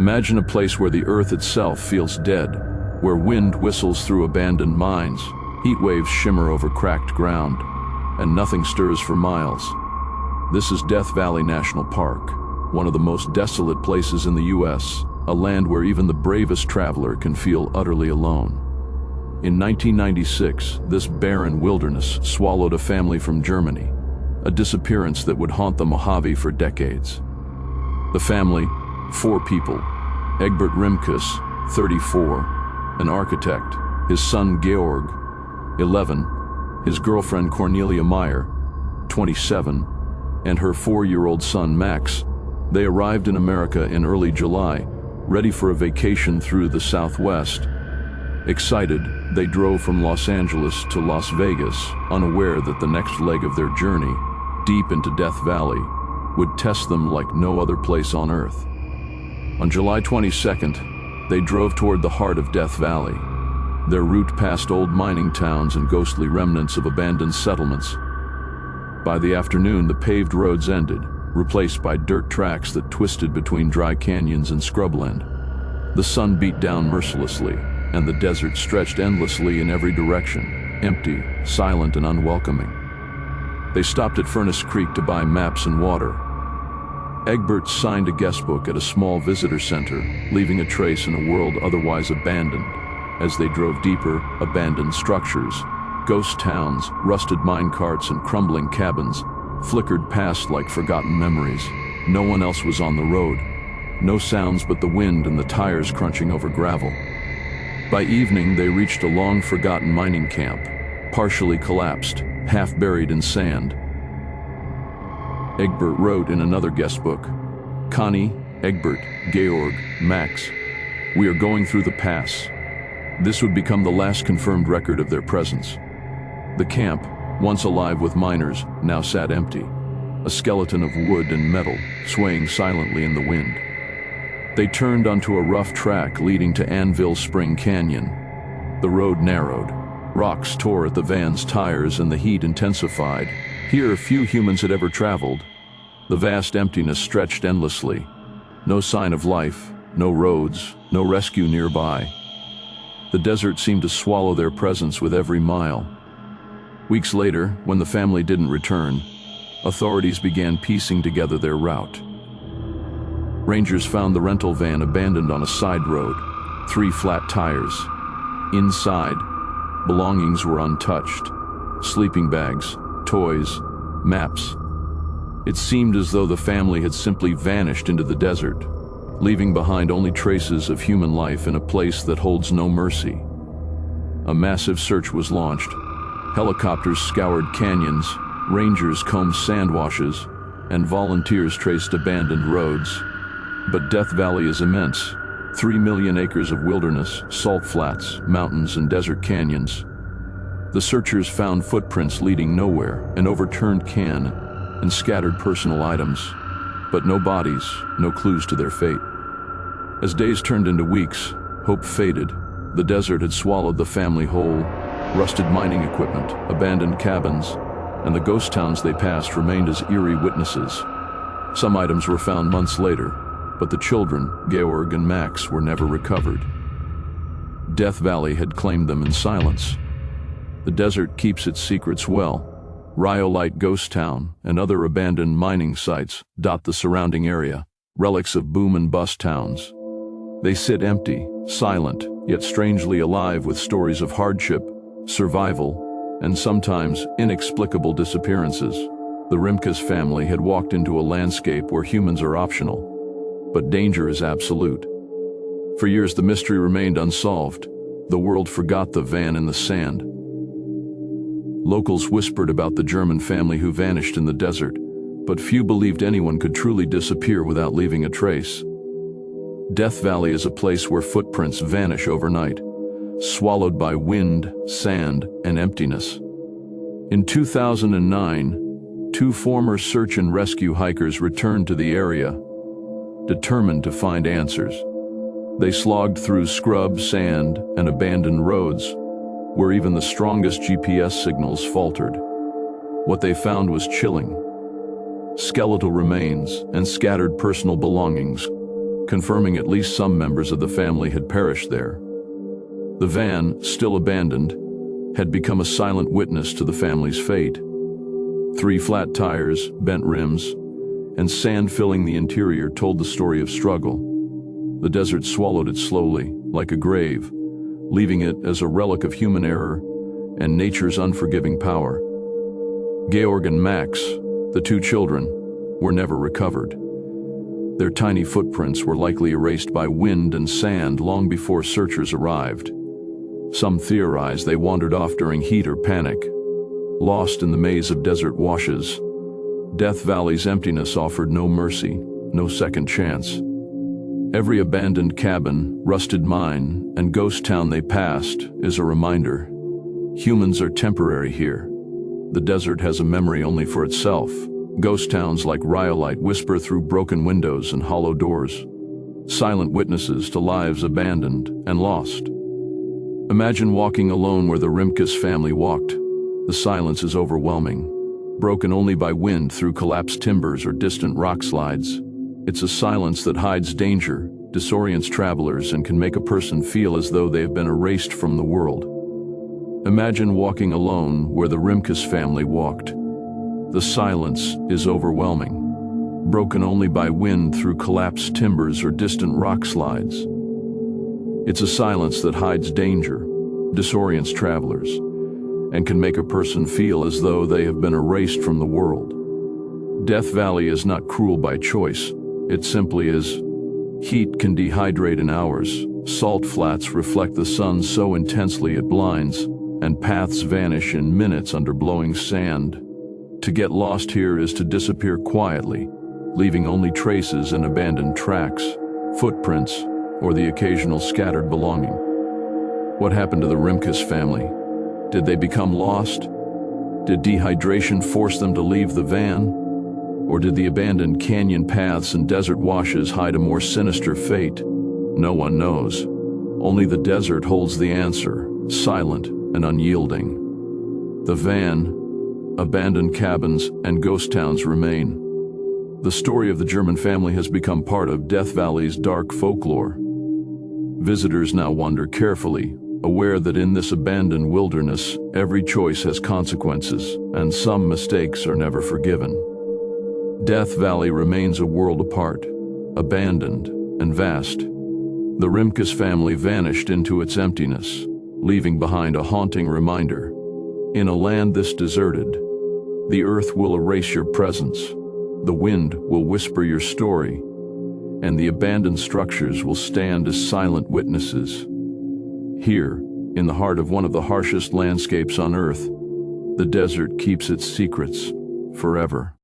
Imagine a place where the earth itself feels dead, where wind whistles through abandoned mines, heat waves shimmer over cracked ground, and nothing stirs for miles. This is Death Valley National Park, one of the most desolate places in the U.S., a land where even the bravest traveler can feel utterly alone. In 1996, this barren wilderness swallowed a family from Germany, a disappearance that would haunt the Mojave for decades. The family, 4 people: Egbert Rimkus, 34, an architect; his son Georg, 11, his girlfriend Cornelia Meyer, 27, and her 4-year-old son Max. They arrived in America in early July, ready for a vacation through the Southwest. Excited, they drove from Los Angeles to Las Vegas, unaware that the next leg of their journey, deep into Death Valley, would test them like no other place on Earth. On July 22nd, they drove toward the heart of Death Valley. Their route passed old mining towns and ghostly remnants of abandoned settlements. By the afternoon, the paved roads ended, replaced by dirt tracks that twisted between dry canyons and scrubland. The sun beat down mercilessly, and the desert stretched endlessly in every direction, empty, silent, and unwelcoming. They stopped at Furnace Creek to buy maps and water. Egbert signed a guestbook at a small visitor center, leaving a trace in a world otherwise abandoned. As they drove deeper, abandoned structures, ghost towns, rusted mine carts, and crumbling cabins flickered past like forgotten memories. No one else was on the road. No sounds but the wind and the tires crunching over gravel. By evening, they reached a long-forgotten mining camp, partially collapsed, half buried in sand. Egbert wrote in another guestbook, "Connie, Egbert, Georg, Max, we are going through the pass." This would become the last confirmed record of their presence. The camp, once alive with miners, now sat empty, a skeleton of wood and metal swaying silently in the wind. They turned onto a rough track leading to Anvil Spring Canyon. The road narrowed. Rocks tore at the van's tires and the heat intensified. Here, few humans had ever traveled. The vast emptiness stretched endlessly. No sign of life, no roads, no rescue nearby. The desert seemed to swallow their presence with every mile. Weeks later, when the family didn't return, authorities began piecing together their route. Rangers found the rental van abandoned on a side road, 3 flat tires. Inside, belongings were untouched: sleeping bags, toys, maps. It seemed as though the family had simply vanished into the desert, leaving behind only traces of human life in a place that holds no mercy. A massive search was launched. Helicopters scoured canyons, rangers combed sand washes, and volunteers traced abandoned roads. But Death Valley is immense: 3 million acres of wilderness, salt flats, mountains, and desert canyons. The searchers found footprints leading nowhere, an overturned can, and scattered personal items, but no bodies, no clues to their fate. As days turned into weeks, hope faded. The desert had swallowed the family whole. Rusted mining equipment, abandoned cabins, and the ghost towns they passed remained as eerie witnesses. Some items were found months later, but the children, Georg and Max, were never recovered. Death Valley had claimed them in silence. The desert keeps its secrets well. Rhyolite Ghost Town and other abandoned mining sites dot the surrounding area, relics of boom and bust towns. They sit empty, silent, yet strangely alive with stories of hardship, survival, and sometimes inexplicable disappearances. The Rimkus family had walked into a landscape where humans are optional, but danger is absolute. For years the mystery remained unsolved. The world forgot the van in the sand. Locals whispered about the German family who vanished in the desert, but few believed anyone could truly disappear without leaving a trace. Death Valley is a place where footprints vanish overnight, swallowed by wind, sand, and emptiness. In 2009, 2 former search and rescue hikers returned to the area, determined to find answers. They slogged through scrub, sand, and abandoned roads, where even the strongest GPS signals faltered. What they found was chilling: skeletal remains and scattered personal belongings, confirming at least some members of the family had perished there. The van, still abandoned, had become a silent witness to the family's fate. 3 flat tires, bent rims, and sand filling the interior told the story of struggle. The desert swallowed it slowly, like a grave, leaving it as a relic of human error and nature's unforgiving power. Georg and Max, the 2 children, were never recovered. Their tiny footprints were likely erased by wind and sand long before searchers arrived. Some theorize they wandered off during heat or panic. Lost in the maze of desert washes, Death Valley's emptiness offered no mercy, no second chance. Every abandoned cabin, rusted mine, and ghost town they passed is a reminder. Humans are temporary here. The desert has a memory only for itself. Ghost towns like Rhyolite whisper through broken windows and hollow doors, silent witnesses to lives abandoned and lost. Imagine walking alone where the Rimkus family walked. The silence is overwhelming, broken only by wind through collapsed timbers or distant rock slides. It's a silence that hides danger, disorients travelers, and can make a person feel as though they have been erased from the world. Imagine walking alone where the Rimkus family walked. The silence is overwhelming, broken only by wind through collapsed timbers or distant rock slides. It's a silence that hides danger, disorients travelers, and can make a person feel as though they have been erased from the world. Death Valley is not cruel by choice. It simply is. Heat can dehydrate in hours. Salt flats reflect the sun so intensely it blinds, and paths vanish in minutes under blowing sand. To get lost here is to disappear quietly, leaving only traces and abandoned tracks, footprints, or the occasional scattered belonging. What happened to the Rimkus family? Did they become lost? Did dehydration force them to leave the van? Or did the abandoned canyon paths and desert washes hide a more sinister fate? No one knows. Only the desert holds the answer, silent and unyielding. The van, abandoned cabins, and ghost towns remain. The story of the German family has become part of Death Valley's dark folklore. Visitors now wander carefully, aware that in this abandoned wilderness, every choice has consequences, and some mistakes are never forgiven. Death Valley remains a world apart, abandoned and vast. The Rimkus family vanished into its emptiness, leaving behind a haunting reminder. In a land this deserted, the earth will erase your presence, the wind will whisper your story, and the abandoned structures will stand as silent witnesses. Here, in the heart of one of the harshest landscapes on earth, the desert keeps its secrets forever.